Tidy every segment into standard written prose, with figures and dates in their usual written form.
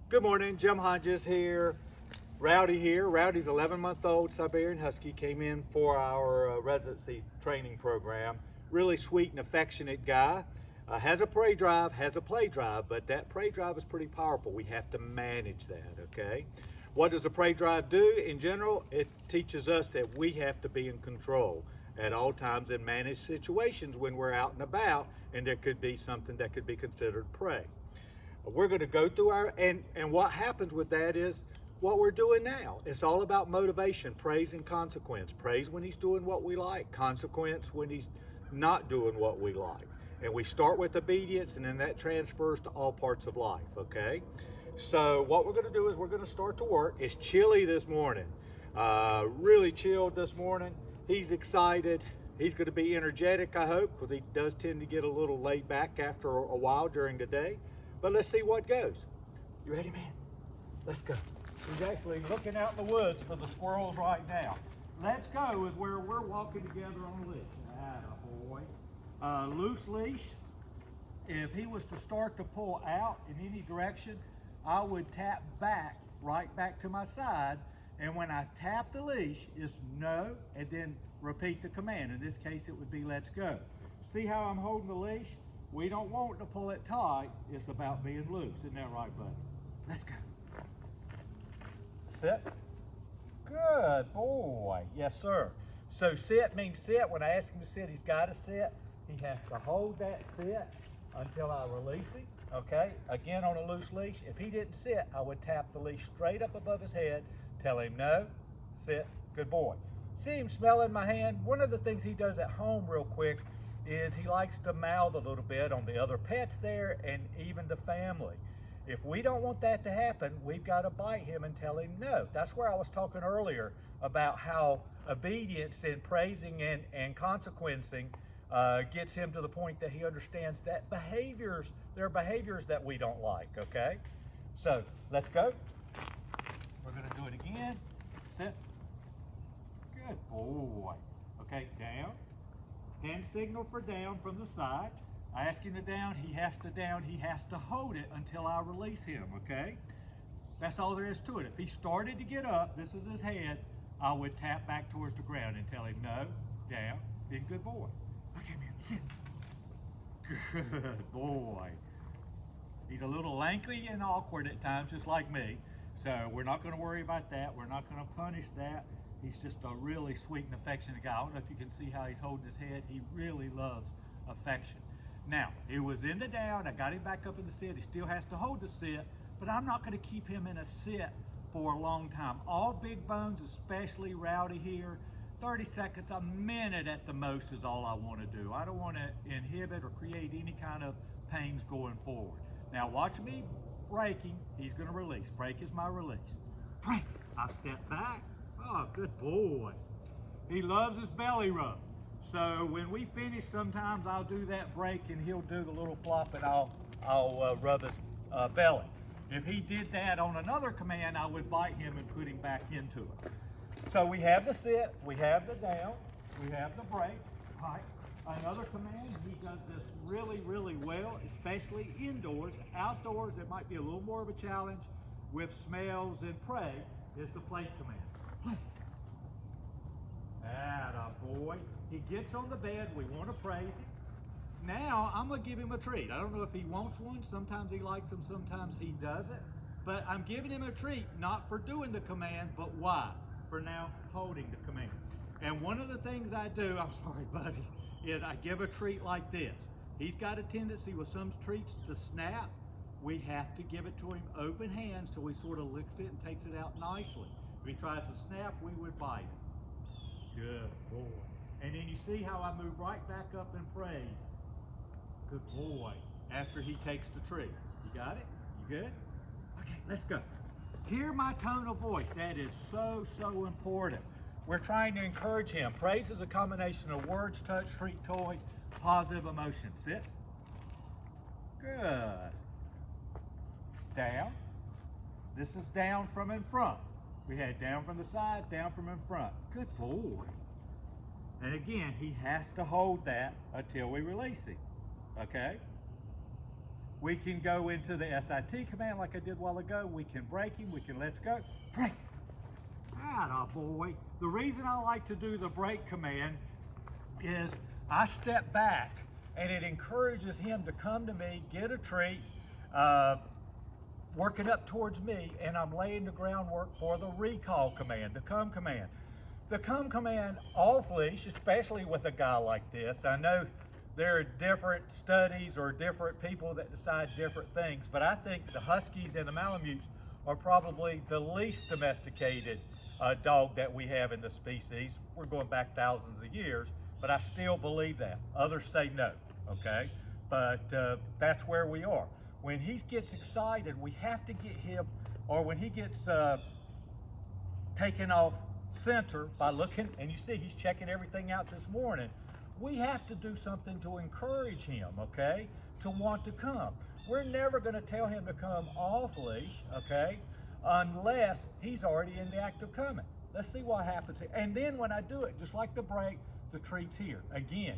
Good morning, Jim Hodges here. Rowdy here. Rowdy's 11-month-old Siberian Husky, came in for our residency training program. Really sweet and affectionate guy. Has a prey drive, has a play drive, but that prey drive is pretty powerful. We have to manage that, okay? What does a prey drive do? In general, it teaches us that we have to be in control at all times and manage situations when we're out and about and there could be something that could be considered prey. We're going to go through and what happens with that is what we're doing now. It's all about motivation, praise and consequence. Praise when he's doing what we like, consequence when he's not doing what we like. And we start with obedience, and then that transfers to all parts of life, okay? So what we're going to do is we're going to start to work. It's chilly this morning, really chilled this morning. He's excited. He's going to be energetic, I hope, because he does tend to get a little laid back after a while during the day. But let's see what goes. You ready, man? Let's go. He's actually looking out in the woods for the squirrels right now. Let's go is where we're walking together on a leash. Attaboy. Loose leash. If he was to start to pull out in any direction, I would tap back, right back to my side. And when I tap the leash, it's no, and then repeat the command. In this case, it would be let's go. See how I'm holding the leash? We don't want to pull it tight. It's about being loose. Isn't that right, buddy? Let's go. Sit. Good boy. Yes, sir. So sit means sit. When I ask him to sit, he's got to sit. He has to hold that sit until I release him. Okay? Again, on a loose leash. If he didn't sit, I would tap the leash straight up above his head. Tell him no. Sit. Good boy. See him smelling my hand? One of the things he does at home real quick is he likes to mouth a little bit on the other pets there and even the family. If we don't want that to happen, we've got to bite him and tell him no. That's where I was talking earlier about how obedience and praising and consequencing gets him to the point that he understands that there are behaviors that we don't like, okay? So let's go. We're going to do it again. Sit. Good boy. Okay, down. Hand signal for down from the side. I ask him to down, he has to hold it until I release him, okay? That's all there is to it. If he started to get up, this is his head, I would tap back towards the ground and tell him no, down, then good boy. Okay, man, sit. Good boy. He's a little lanky and awkward at times, just like me. So we're not going to worry about that. We're not going to punish that. He's just a really sweet and affectionate guy. I don't know if you can see how he's holding his head. He really loves affection. Now, he was in the down. I got him back up in the sit. He still has to hold the sit, but I'm not going to keep him in a sit for a long time. All big bones, especially Rowdy here, 30 seconds, a minute at the most is all I want to do. I don't want to inhibit or create any kind of pains going forward. Now, watch me breaking. He's going to release. Break is my release. Break. I step back. Oh, good boy. He loves his belly rub. So when we finish, sometimes I'll do that break and he'll do the little flop and I'll rub his belly. If he did that on another command, I would bite him and put him back into it. So we have the sit, we have the down, we have the break. Right. Another command, he does this really, really well, especially indoors. Outdoors, it might be a little more of a challenge with smells and prey, is the place command. Place. Attaboy. He gets on the bed, we want to praise him. Now, I'm going to give him a treat. I don't know if he wants one. Sometimes he likes them, sometimes he doesn't. But I'm giving him a treat, not for doing the command, but why? For now holding the command. And one of the things I do, I'm sorry, buddy, is I give a treat like this. He's got a tendency with some treats to snap. We have to give it to him open hands so he sort of licks it and takes it out nicely. If he tries to snap, we would bite him. Good boy. And then you see how I move right back up and praise. Good boy. After he takes the treat. You got it? You good? Okay, let's go. Hear my tone of voice. That is so, so important. We're trying to encourage him. Praise is a combination of words, touch, treat, toy, positive emotion. Sit. Good. Down. This is down from in front. We had down from the side, down from in front. Good boy. And again, he has to hold that until we release him. Okay? We can go into the SIT command like I did a while ago. We can break him, we can let's go, break. Atta boy. The reason I like to do the break command is I step back and it encourages him to come to me, get a treat, working up towards me, and I'm laying the groundwork for the recall command, the come command. The come command off leash, especially with a guy like this. I know there are different studies or different people that decide different things, but I think the Huskies and the Malamutes are probably the least domesticated dog that we have in the species. We're going back thousands of years, but I still believe that. Others say no, okay? But that's where we are. When he gets excited, we have to get him, or when he gets taken off center by looking, and you see he's checking everything out this morning, we have to do something to encourage him, okay, to want to come. We're never going to tell him to come off leash, okay, unless he's already in the act of coming. Let's see what happens here. And then when I do it, just like the break, the treat's here. Again,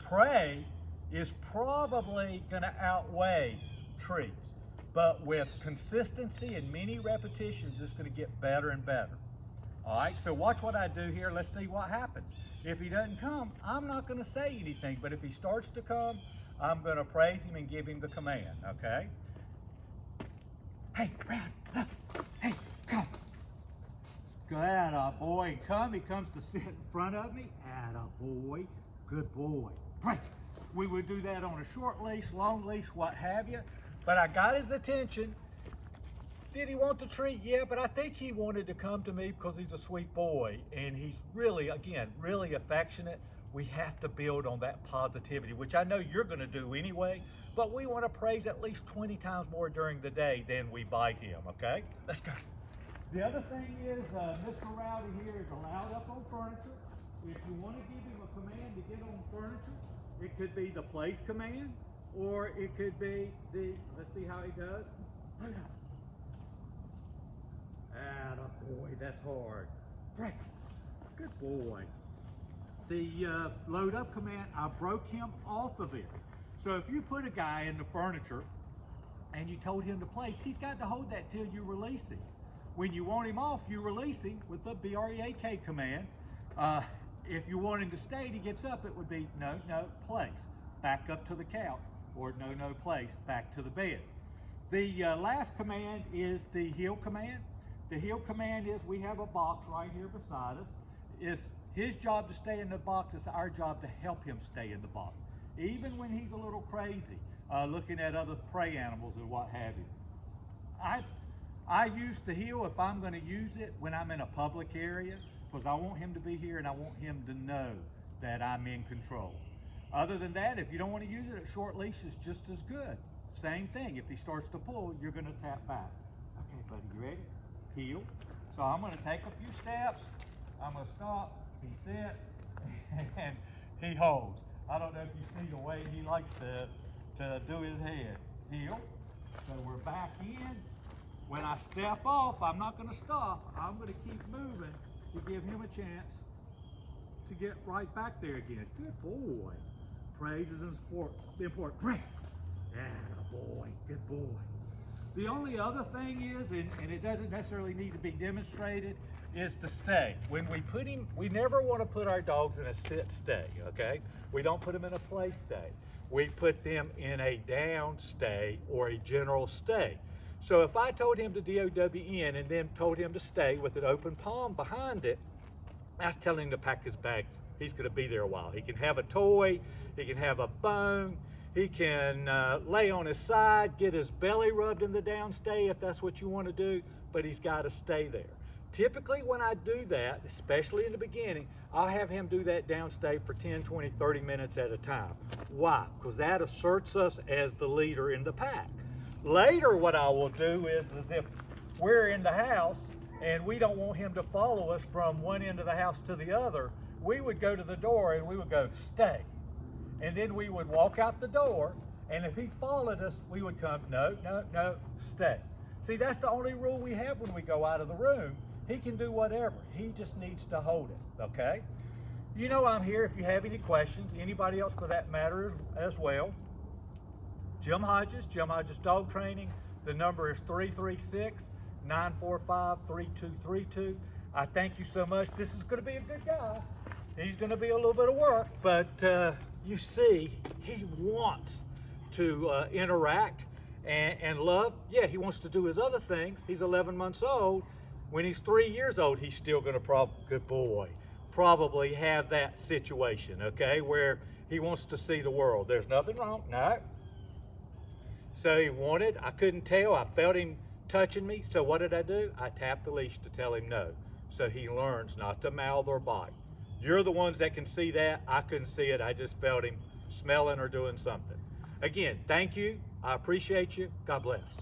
prey is probably going to outweigh treats, but with consistency and many repetitions, it's going to get better and better. All right, so watch what I do here. Let's see what happens. If he doesn't come, I'm not going to say anything, but if he starts to come, I'm going to praise him and give him the command, okay? Hey, Brad, look. Hey, come. Atta boy, come. He comes to sit in front of me. Atta boy, good boy. Right. We would do that on a short leash, long leash, what have you. But I got his attention. Did he want the treat? Yeah, but I think he wanted to come to me because he's a sweet boy and he's really, again, really affectionate. We have to build on that positivity, which I know you're going to do anyway, but we want to praise at least 20 times more during the day than we bite him, okay? Let's go. The other thing is, Mr. Rowdy here is allowed up on furniture. If you want to give him a command to get on furniture, it could be the place command, or it could be the, let's see how he does. Atta boy, that's hard. Break. Good boy. The load up command, I broke him off of it. So if you put a guy in the furniture and you told him to place, he's got to hold that till you release him. When you want him off, you release him with the BREAK command. If you want him to stay and he gets up, it would be no, no, place. Back up to the couch, or no, no, place, back to the bed. The last command is the heel command. The heel command is we have a box right here beside us. It's his job to stay in the box. It's our job to help him stay in the box. Even when he's a little crazy, looking at other prey animals and what have you. I use the heel if I'm going to use it when I'm in a public area, because I want him to be here and I want him to know that I'm in control. Other than that, if you don't want to use it, a short leash is just as good. Same thing. If he starts to pull, you're going to tap back. Okay, buddy, you ready? Heel. So I'm going to take a few steps. I'm going to stop. He sits and he holds. I don't know if you see the way he likes to do his head. Heel. So we're back in. When I step off, I'm not going to stop. I'm going to keep moving to give him a chance to get right back there again. Good boy. Praise is important. Great. Atta boy. Good boy. The only other thing is, and it doesn't necessarily need to be demonstrated, is the stay. When we put him, we never want to put our dogs in a sit stay, okay? We don't put them in a play stay. We put them in a down stay or a general stay. So if I told him to DOWN and then told him to stay with an open palm behind it, that's telling him to pack his bags. He's going to be there a while. He can have a toy, he can have a bone, he can lay on his side, get his belly rubbed in the down stay if that's what you want to do, but he's got to stay there. Typically when I do that, especially in the beginning, I'll have him do that down stay for 10, 20, 30 minutes at a time. Why? Because that asserts us as the leader in the pack. Later what I will do is if we're in the house and we don't want him to follow us from one end of the house to the other, we would go to the door and we would go, stay. And then we would walk out the door, and if he followed us, we would come, no, no, no, stay. See, that's the only rule we have when we go out of the room. He can do whatever. He just needs to hold it, okay? You know I'm here if you have any questions, anybody else for that matter as well. Jim Hodges Dog Training. The number is 336-945-3232. I thank you so much. This is going to be a good guy. He's going to be a little bit of work, but you see, he wants to interact and love. Yeah, he wants to do his other things. He's 11 months old. When he's 3 years old, he's still going to probably have that situation, okay, where he wants to see the world. There's nothing wrong, no. So he wanted, I couldn't tell, I felt him touching me, so what did I do? I tapped the leash to tell him no, so he learns not to mouth or bite. You're the ones that can see that. I couldn't see it, I just felt him smelling or doing something. Again, thank you, I appreciate you, God bless.